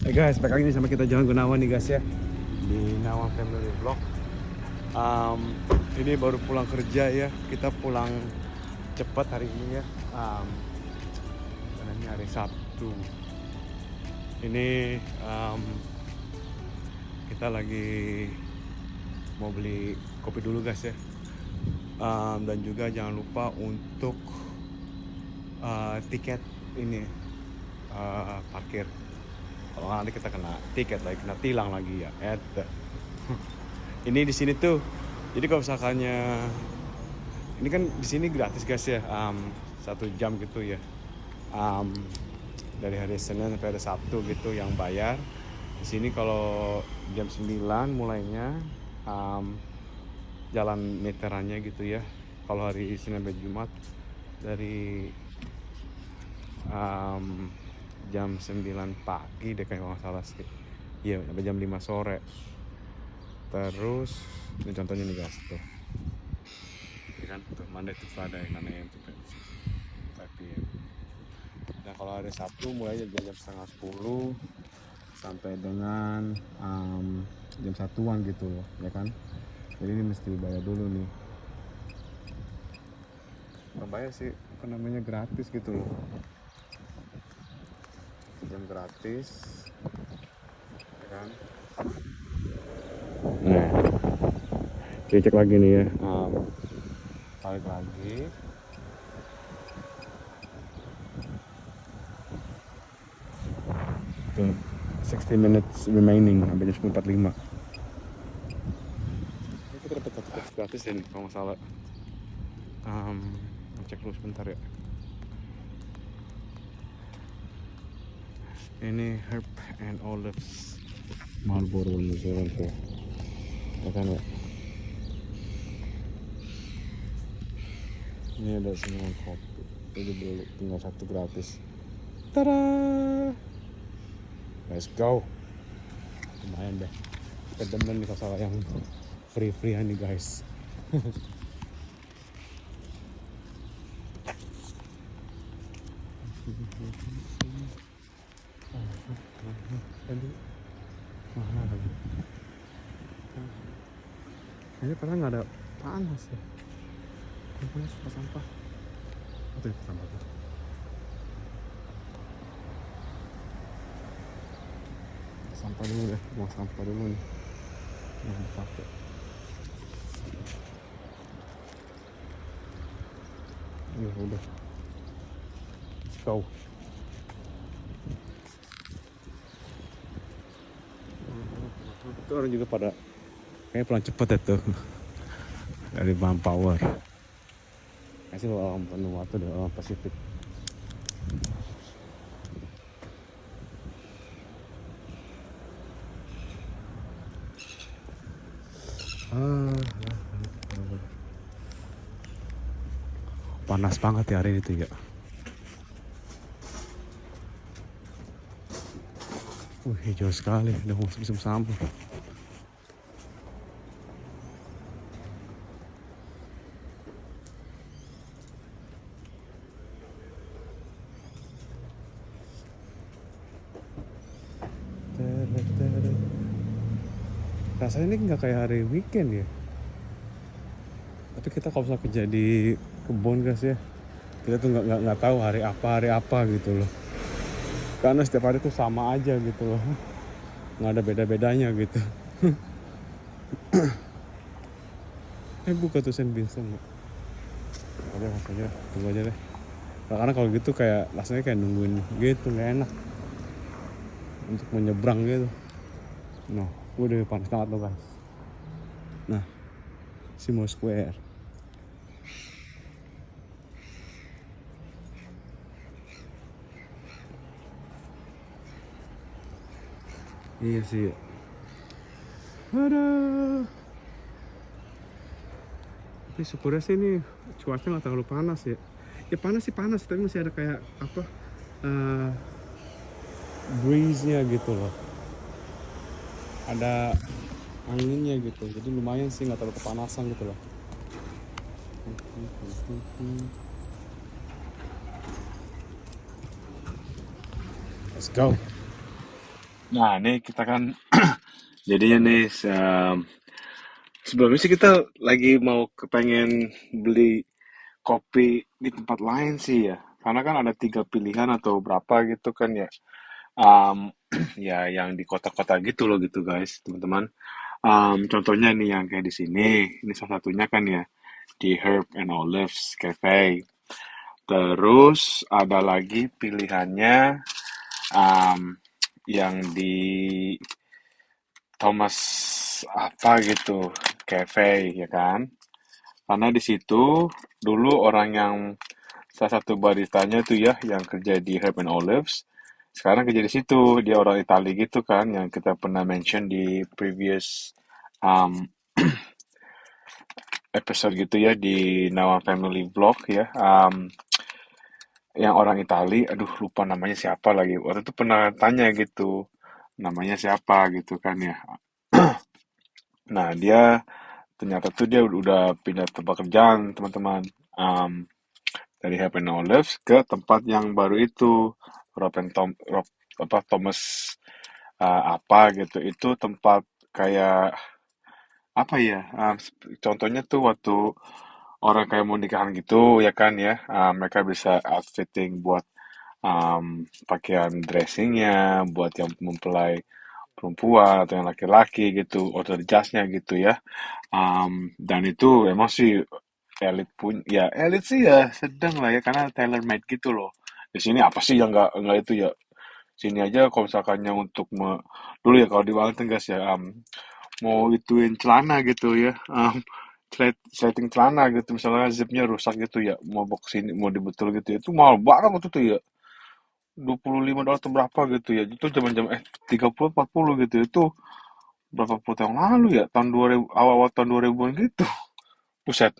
Hey guys, balik lagi nih sama kita Jangan Gunawan nih guys ya, di Nawang Family Vlog. Ini baru pulang kerja ya, kita pulang cepat hari ini ya. Karena ini hari Sabtu. Ini kita lagi mau beli kopi dulu guys ya. Dan juga jangan lupa untuk tiket ini parkir. Kalau nanti kita kena tiket lagi, kena tilang lagi ya. Ini di sini tuh, jadi kalau misalkannya ini kan di sini gratis guys ya, 1 jam gitu ya. Dari hari Senin sampai hari Sabtu gitu yang bayar. Di sini kalau jam 9 mulainya, jalan meterannya gitu ya. Kalau hari Senin sampai Jumat dari jam 9 pagi deh kayak nggak salah sih. Iya, sampai jam 5 sore. Terus ini contohnya nih guys tuh. Ini kan tuh Monday to Friday 9 AM to 5 PM. Nah kalau hari Sabtu mulai jam setengah 10 sampai dengan jam 1-an gitu loh, ya kan. Jadi ini mesti bayar dulu nih. Nggak bayar sih, apa namanya, gratis gitu loh. Jam gratis, ya kan. Nah, cek lagi nih ya, balik lagi. Tuh, 60 minutes remaining sampai jam 10.45. Ini kita dapat satu tiket gratis ya nih kalau nggak salah. Cek dulu sebentar ya. Ini Herb and Olives Marlboro New Zealand tuh, ya kan ya. Ini ada semua kopi, jadi beli tinggal 1 gratis. Tada, let's go. Lumayan deh, kita demen nih kalau salah yang free-freean nih guys. Tadi mahal lagi. Ini padahal nggak ada panas ya. Panas sampah. Itu sampah tuh. Sampah dulu deh, mau sampah dulu nih. Yang dipakai. Ya udah. Let's go. Itu orang juga pada kayaknya pulang cepet ya tuh dari Manpower. Kayaknya sih orang Vanuatu deh, orang Pasifik. Panas banget ya hari ini tuh ya. Hijau sekali, udah musim sampah. Rasanya ini nggak kayak hari weekend ya. Tapi kita kalau misalnya kerja di kebun guys ya, kita tuh nggak tahu hari apa gitu loh. Karena setiap hari tuh sama aja gitu loh, nggak ada beda-bedanya gitu. Buka tuh Saint Vincent. Oke, rasanya tunggu aja deh. Karena kalau gitu kayak rasanya kayak nungguin gitu, nggak enak untuk menyeberang gitu. Nah, udah panas banget loh guys. Nah, Simo Square. Iya sih. Aduh. Tapi syukurnya sih ini cuaca nggak terlalu panas ya. Ya panas sih panas, tapi masih ada kayak apa, breeze-nya gitu loh. Ada anginnya gitu, jadi lumayan sih, nggak terlalu kepanasan gitu loh. Let's go. Nah, nih kita kan jadinya nih sebelumnya sih kita lagi mau kepengen beli kopi di tempat lain sih ya. Karena kan ada 3 pilihan atau berapa gitu kan ya. Um, ya yang di kota-kota gitu loh gitu guys, teman-teman. Contohnya nih yang kayak di sini, ini salah satunya kan ya di Herb and Olives Cafe. Terus ada lagi pilihannya um, yang di Thomas apa gitu Cafe ya kan? Karena di situ dulu orang yang salah satu baristanya tuh ya yang kerja di Herb and Olives sekarang kerja di situ. Dia orang Italia gitu kan yang kita pernah mention di previous um, episode gitu ya di Nawa Family Vlog ya. Yang orang Italia, aduh lupa namanya siapa lagi. Waktu itu pernah tanya gitu, namanya siapa gitu kan ya. Nah dia ternyata tuh dia udah pindah tempat kerjaan teman-teman. Um, dari Happy and Olives ke tempat yang baru itu, Rob and Tom, Rob, apa Thomas apa gitu. Itu tempat kayak apa ya? Contohnya tuh waktu orang kayak mau nikahan gitu ya kan ya. Mereka bisa outfitting buat pakaian dressingnya buat yang mempelai perempuan atau yang laki-laki gitu, order jasnya gitu ya. Dan itu emang sih elit pun, ya elit sih ya sedang lah ya karena tailor made gitu loh. Di sini apa sih yang nggak itu ya? Sini aja kalau misalkannya untuk dulu ya kalau di Wellington guys ya, mau ituin celana gitu ya, sleting celana gitu misalnya zipnya rusak gitu ya, mau bawa sini mau dibetul gitu ya, itu mahal banget waktu itu ya. $25 atau berapa gitu ya. Itu zaman-zaman 30 40 gitu. Itu berapa puluh tahun lalu ya? Tahun 2000 awal-awal tahun 2000-an gitu. Buset.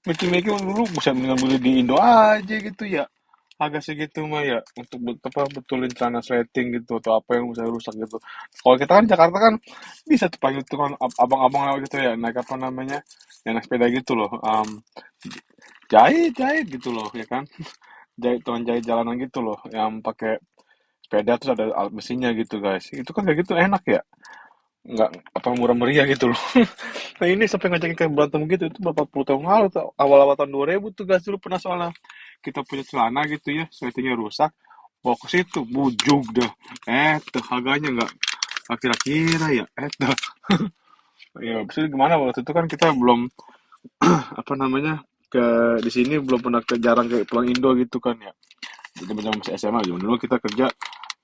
Mikir-mikir dulu buset mendingan beli di Indo aja gitu ya. Agak segitu mah ya untuk apa betulin celana sleting gitu atau apa yang bisa rusak gitu. Kalau kita kan Jakarta kan bisa tuh panggil tuh kan abang-abang lewat gitu ya naik apa namanya yang naik sepeda gitu loh. Jahit gitu loh ya kan. Jahit tukang jahit jalanan gitu loh yang pakai sepeda terus ada alat mesinnya gitu guys. Itu kan kayak gitu enak ya, nggak apa murah meriah gitu loh. Nah ini sampai ngajakin kayak berantem gitu itu berapa puluh tahun lalu tuh, awal-awal tahun 2000 tuh guys. Dulu pernah soalnya kita punya celana gitu ya settingnya rusak, bawa ke situ bujuk dah, tuh harganya nggak kira-kira ya, tuh ya bisa gimana waktu itu kan kita belum apa namanya ke di sini belum pernah ke jarang kayak pulang Indo gitu kan ya. Zaman masih SMA zaman dulu kita kerja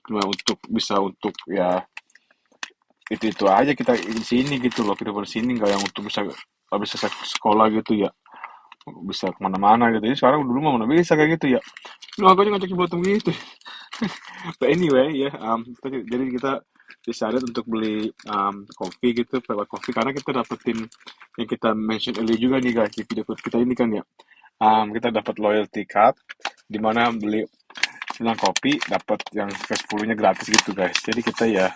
cuma untuk bisa untuk ya itu aja kita di sini gitu loh, kita di sini nggak yang untuk bisa habis selesai sekolah gitu ya bisa kemana-mana gitu. Jadi sekarang dulu mah mana bisa kayak gitu ya, lu agaknya ngajakin bottom gitu. But anyway ya, jadi kita decided untuk beli kopi gitu, private coffee karena kita dapetin yang kita mention earlier juga nih guys di video kita ini kan ya. Kita dapat loyalty card di mana beli 9 kopi dapat yang ke 10-nya gratis gitu guys. Jadi kita ya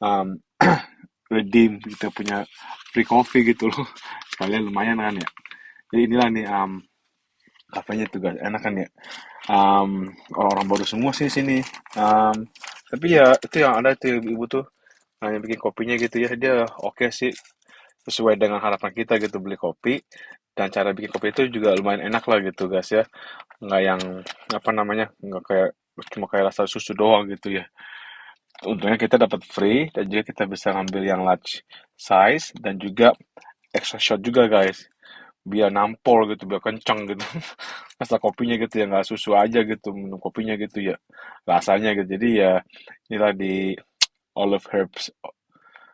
um, redeem kita punya free coffee gitu loh. Sekalian lumayan kan ya. Jadi inilah nih kafenya tuh guys, enak kan ya. Orang-orang baru semua sih sini. Tapi ya itu yang ada itu ibu tuh yang bikin kopinya gitu ya, dia oke sih sesuai dengan harapan kita gitu beli kopi, dan cara bikin kopi itu juga lumayan enak lah gitu guys ya, nggak yang apa namanya nggak kayak cuma kayak rasa susu doang gitu ya. Untungnya kita dapat free dan juga kita bisa ngambil yang large size dan juga extra shot juga guys. Biar nampol gitu, biar kencang gitu. Rasa kopinya gitu ya, nggak susu aja gitu, minum kopinya gitu ya. Rasanya gitu. Jadi ya inilah di Olive Herbs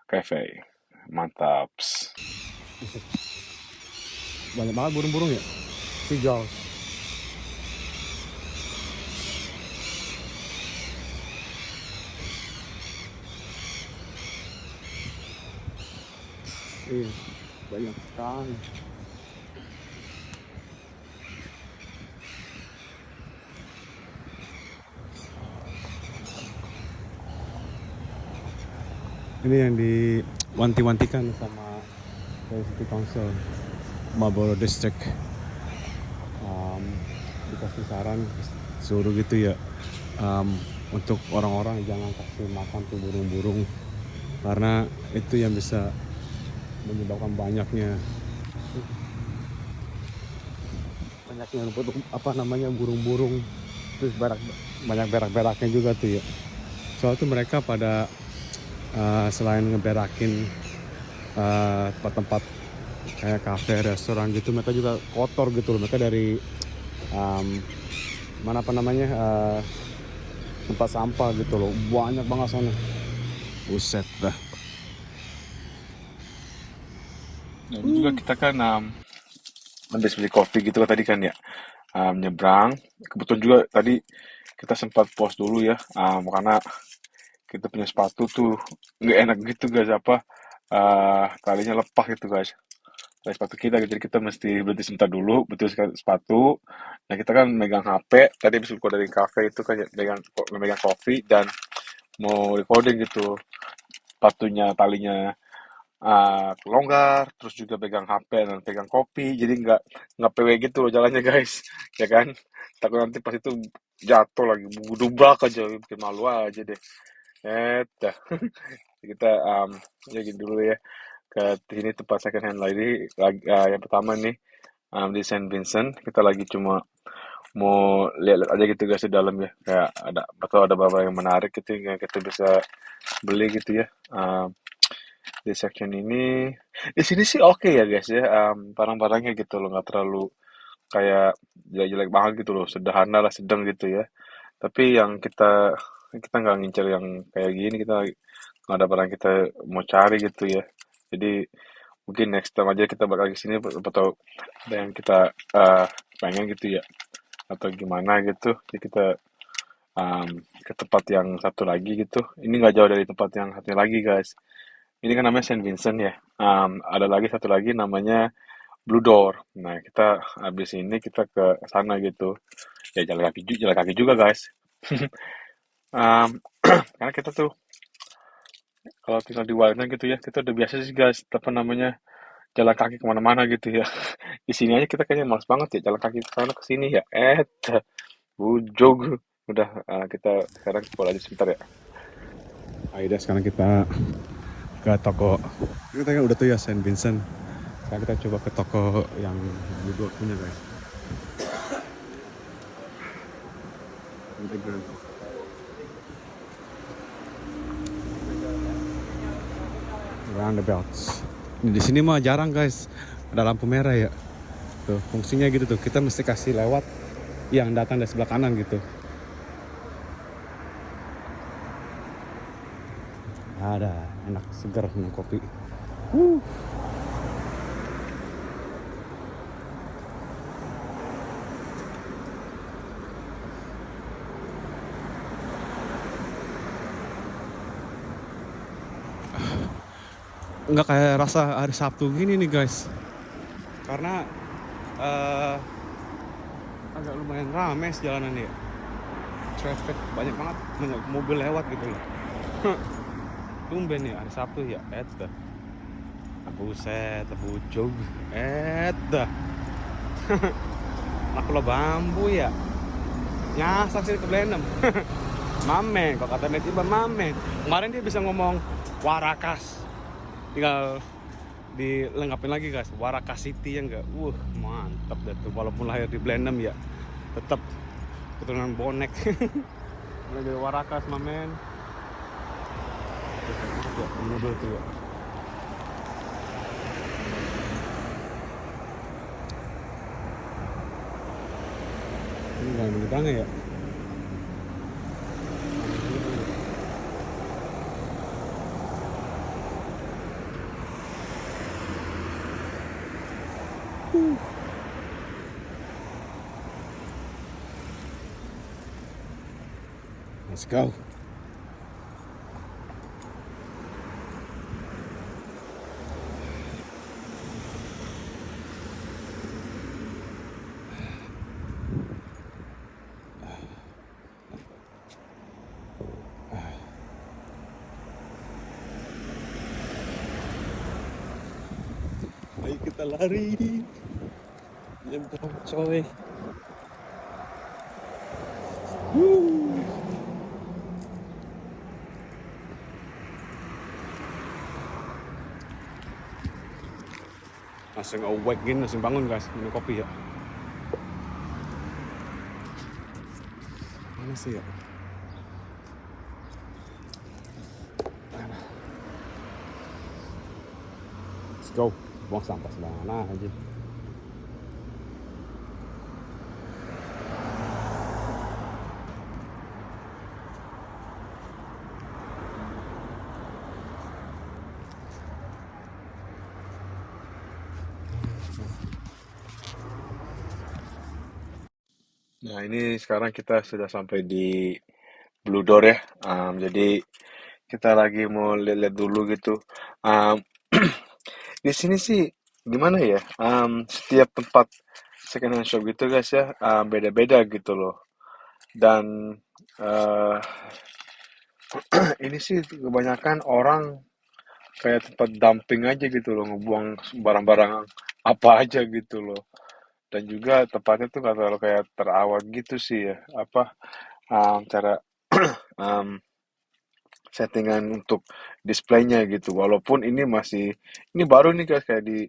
Cafe. Mantap. Banyak banget burung-burung ya. Seagulls. Iya, banyak sekali. Ini yang diwanti-wantikan sama dari City Council Marlborough District. Dikasih saran suruh gitu ya, untuk orang-orang jangan kasih makan tuh burung-burung, karena itu yang bisa menyebabkan banyaknya burung-burung, terus banyak berak-beraknya juga tuh ya. Soalnya tuh mereka pada selain ngeberakin tempat-tempat kayak kafe, restoran gitu, mereka juga kotor gitu loh. Mereka dari tempat sampah gitu loh, banyak banget sana. Buset dah. Nah, ini juga kita kan habis beli kopi gitu kan tadi kan ya, nyebrang. Kebetulan juga tadi kita sempat pause dulu ya, karena kita punya sepatu tuh nggak enak gitu guys, talinya lepas gitu guys, tali sepatu kita gitu. Jadi kita mesti berhenti sebentar dulu, betul sepatu. Nah kita kan megang HP tadi habis keluar dari kafe itu kan ya, megang kopi dan mau recording gitu. Sepatunya talinya longgar, terus juga pegang HP dan pegang kopi, jadi nggak PW gitu loh jalannya guys, ya kan? Takut nanti pas itu jatuh lagi, budubrak aja, bikin malu aja deh. Dah. Kita ya gini dulu ya, ke sini tempat second hand lagi, yang pertama nih di Saint Vincent. Kita lagi cuma mau lihat-lihat aja gitu guys di dalam ya, kayak ada beberapa yang menarik gitu yang kita bisa beli gitu ya. Di section ini, di sini sih oke ya guys ya, barang-barangnya gitu loh, nggak terlalu kayak jelek-jelek banget gitu loh, sederhana lah, sedang gitu ya. Tapi yang kita nggak ngincer yang kayak gini, kita nggak ada barang kita mau cari gitu ya. Jadi mungkin next time aja kita bakal ke sini atau ada yang kita pengen gitu ya, atau gimana gitu. Jadi kita ke tempat yang satu lagi gitu. Ini nggak jauh dari tempat yang satu lagi guys. Ini kan namanya Saint Vincent ya. Ada lagi satu lagi namanya Blue Door. Nah, kita habis ini kita ke sana gitu. Ya jalan kaki juga guys. Karena kita tuh kalau tinggal di Wellington gitu ya, kita udah biasa sih guys, apa namanya, jalan kaki kemana-mana gitu ya. Di sini aja kita kayaknya males banget ya jalan kaki ke sana ke sini ya. Bujog. Udah, kita sekarang sekolah aja sebentar ya. Ayo deh, sekarang kita ke toko. Kita kan udah tuh ya Saint Vincent. Sekarang kita coba ke toko yang Blue punya guys. Roundabouts. Di sini mah jarang guys ada lampu merah ya. Tuh fungsinya gitu tuh. Kita mesti kasih lewat yang datang dari sebelah kanan gitu. Ada enak segar minum kopi. Nggak kayak rasa hari Sabtu gini nih guys, karena agak lumayan rame jalanan ya, traffic banyak banget, banyak mobil lewat gitu loh. Tumben ya hari Sabtu ya, buset, bujog, nakula bambu ya, nyasak sih ke Blenheim. Mamen, kok kata netizen mamen. Kemarin dia bisa ngomong Warakas, tinggal dilengkapin lagi guys, Warakas City ya enggak. Mantap deh tuh, walaupun lahir di Blenheim ya, tetap keturunan bonek. Mulai dari Warakas mamen. Mobil tuh ya. Ini nggak menyeberang ya. Let's go. Ayo kita lari. Nyebrang coy. langsung awake gini, langsung bangun guys, minum kopi ya. Mana sih ya? Let's go. Buang sampah sembarangan aja. Nah, ini sekarang kita sudah sampai di Blue Door ya. Jadi kita lagi mau lihat-lihat dulu gitu. Um, di sini sih gimana ya? Setiap tempat second hand shop gitu guys ya, beda-beda gitu loh. Dan eh ini sih kebanyakan orang kayak tempat dumping aja gitu loh, ngebuang barang-barang apa aja gitu loh. Dan juga tempatnya tuh nggak terlalu kayak terawat gitu sih ya. Apa cara um, settingan untuk displaynya gitu. Walaupun ini baru nih guys, kayak di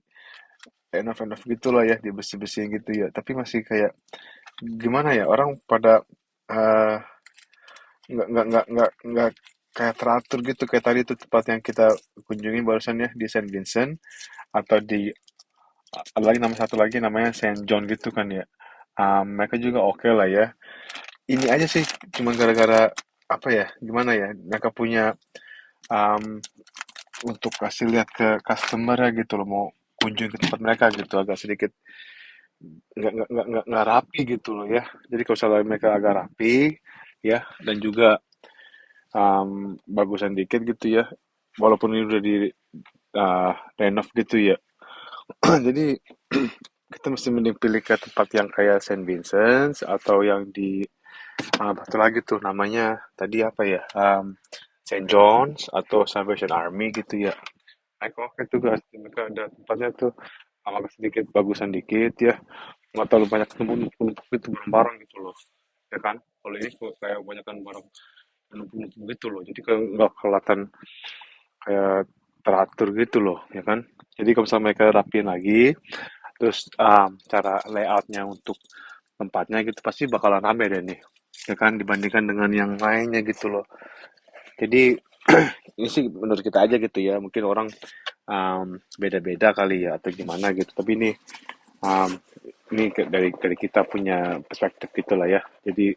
enov gitu lah ya, di besi-besi gitu ya. Tapi masih kayak gimana ya, orang pada eh, nggak kayak teratur gitu kayak tadi tuh tempat yang kita kunjungi barusan ya di Saint Vincent, atau di ada lagi nama satu lagi namanya Saint John gitu kan ya. Mereka juga oke lah ya. Ini aja sih cuma gara-gara apa ya, gimana ya, mereka punya um, untuk kasih lihat ke customer ya gitu loh, mau kunjung ke tempat mereka gitu agak sedikit nggak rapi gitu loh ya. Jadi kalau misalnya mereka agak rapi ya, dan juga bagusan dikit gitu ya, walaupun ini udah di renov gitu ya. Jadi kita mesti mending pilih ke tempat yang kayak Saint Vincent, atau yang di satu lagi tuh namanya tadi apa ya, Saint John's atau Salvation Army gitu ya. Nah, oke tuh guys, mereka ada tempatnya tuh agak sedikit bagusan dikit ya, nggak terlalu banyak numpuk-numpuk gitu barang-barang gitu loh, ya kan. Kalau ini kok kayak kebanyakan barang numpuk-numpuk gitu loh, jadi kayak nggak kelihatan kayak teratur gitu loh, ya kan. Jadi kalau misalnya mereka rapiin lagi, terus cara layoutnya untuk tempatnya gitu pasti bakalan rame deh nih, ya kan, dibandingkan dengan yang lainnya gitu loh. Jadi ini sih menurut kita aja gitu ya, mungkin orang beda-beda kali ya atau gimana gitu. Tapi um, dari kita punya perspektif gitulah ya. Jadi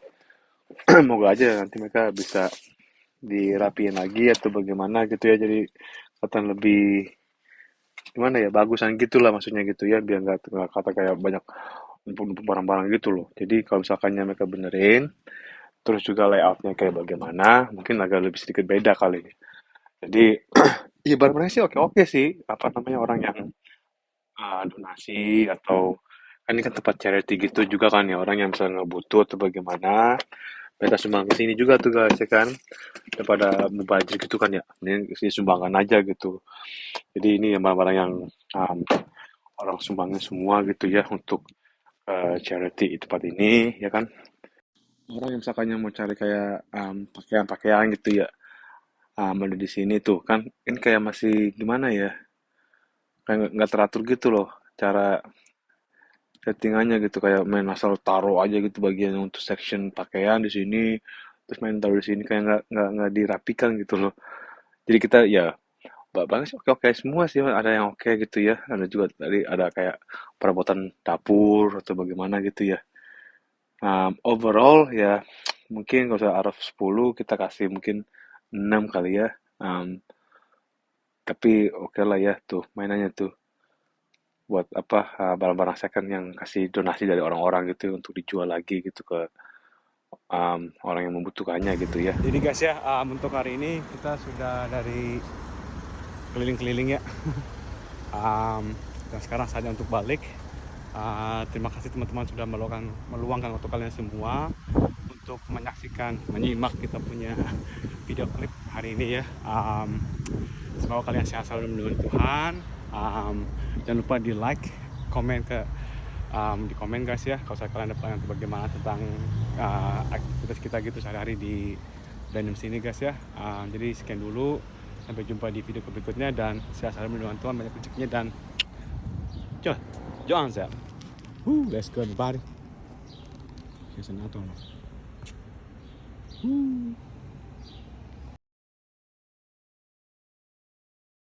moga aja nanti mereka bisa dirapiin lagi atau bagaimana gitu ya. Jadi kelihatan lebih gimana ya, bagusan gitulah maksudnya gitu ya, biar nggak kata kayak banyak numpuk-numpuk barang-barang gitu loh. Jadi kalau misalkannya mereka benerin, terus juga layoutnya kayak bagaimana, mungkin agak lebih sedikit beda kali. Jadi iya, barang-barangnya sih oke-oke sih. Apa namanya, orang yang donasi atau kan ini kan tempat charity gitu juga kan ya, orang yang misalnya nggak butuh atau bagaimana, mereka sumbang ke sini juga tuh guys ya kan, daripada mubazir gitu kan ya, ini sini sumbangan aja gitu. Jadi ini yang barang-barang yang um, orang sumbangin semua gitu ya untuk charity di tempat ini ya kan. Orang yang misalkan yang mau cari kayak pakaian-pakaian gitu ya, ada di sini tuh kan, ini kayak masih gimana ya, kayak nggak teratur gitu loh cara settingannya gitu, kayak main asal taruh aja gitu bagian untuk section pakaian di sini, terus main taruh di sini, kayak nggak dirapikan gitu loh. Jadi kita ya banget sih oke oke semua sih, ada yang oke gitu ya, ada juga tadi ada kayak perabotan dapur atau bagaimana gitu ya. Overall ya mungkin kalau saya out of 10 kita kasih mungkin 6 kali ya. Tapi oke lah ya tuh mainannya tuh, buat apa, barang-barang second yang kasih donasi dari orang-orang gitu untuk dijual lagi gitu ke orang yang membutuhkannya gitu ya. Jadi guys ya, untuk hari ini kita sudah dari keliling-keliling ya. Dan sekarang saatnya untuk balik. Terima kasih teman-teman sudah meluangkan waktu kalian semua untuk menyimak kita punya video klip hari ini ya. Semoga kalian sehat selalu menurut Tuhan. Jangan lupa di like, komen di komen guys ya, kalau kalian ada pertanyaan bagaimana tentang aktivitas kita gitu sehari-hari di random sini guys ya. Jadi sekian dulu, sampai jumpa di video berikutnya, dan sehat selalu menurut Tuhan, banyak rezekinya, dan Coba, Johan saya. Let's go everybody. Here's another one.